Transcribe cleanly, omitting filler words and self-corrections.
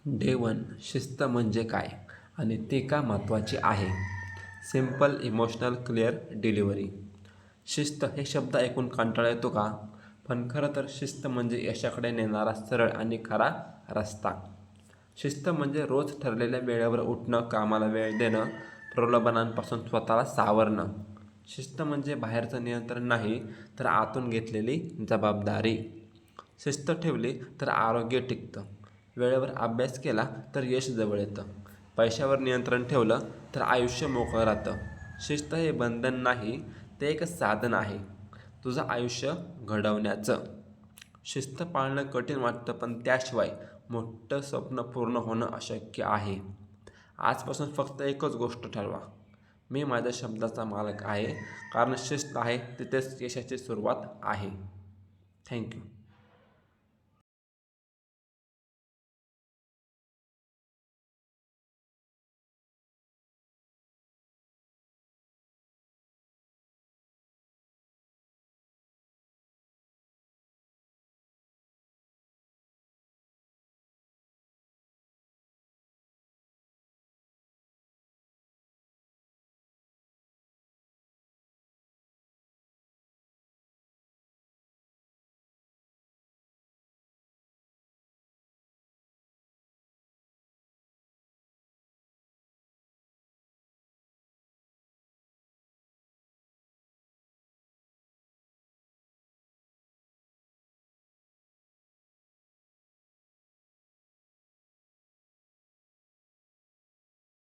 Day 1 शिस्त म्हणजे काय आणि ती का महत्त्वाची आहे? Simple emotional clear delivery. शिस्त हे शब्द ऐकून कंटाळा येतो का? पण खरं तर शिस्त म्हणजे यशाकडे नेणारा सरळ आणि खरा रस्ता. शिस्त म्हणजे रोज ठरलेल्या वेळेवर उठणं, कामाला वेळ देणं, प्रलोभनांपासून स्वतःला सावरणं. शिस्त म्हणजे बाहेरचं नियंत्रण नाही, तर आतून घेतलेली जबाबदारी. शिस्त ठेवली तर आरोग्य टिकतं, वेळेवर अभ्यास केला तर यश जवळ येतं, पैशावर नियंत्रण ठेवलं तर आयुष्य मोकळं राहतं. शिस्त हे बंधन नाही, ते एक साधन आहे तुझं आयुष्य घडवण्याचं. शिस्त पाळणं कठीण वाटतं, पण त्याशिवाय मोठं स्वप्न पूर्ण होणं अशक्य आहे. आजपासून फक्त एकच गोष्ट ठरवा, मी माझ्या शब्दाचा मालक आहे, कारण शिस्त आहे तिथेच यशाची सुरुवात आहे. थँक्यू.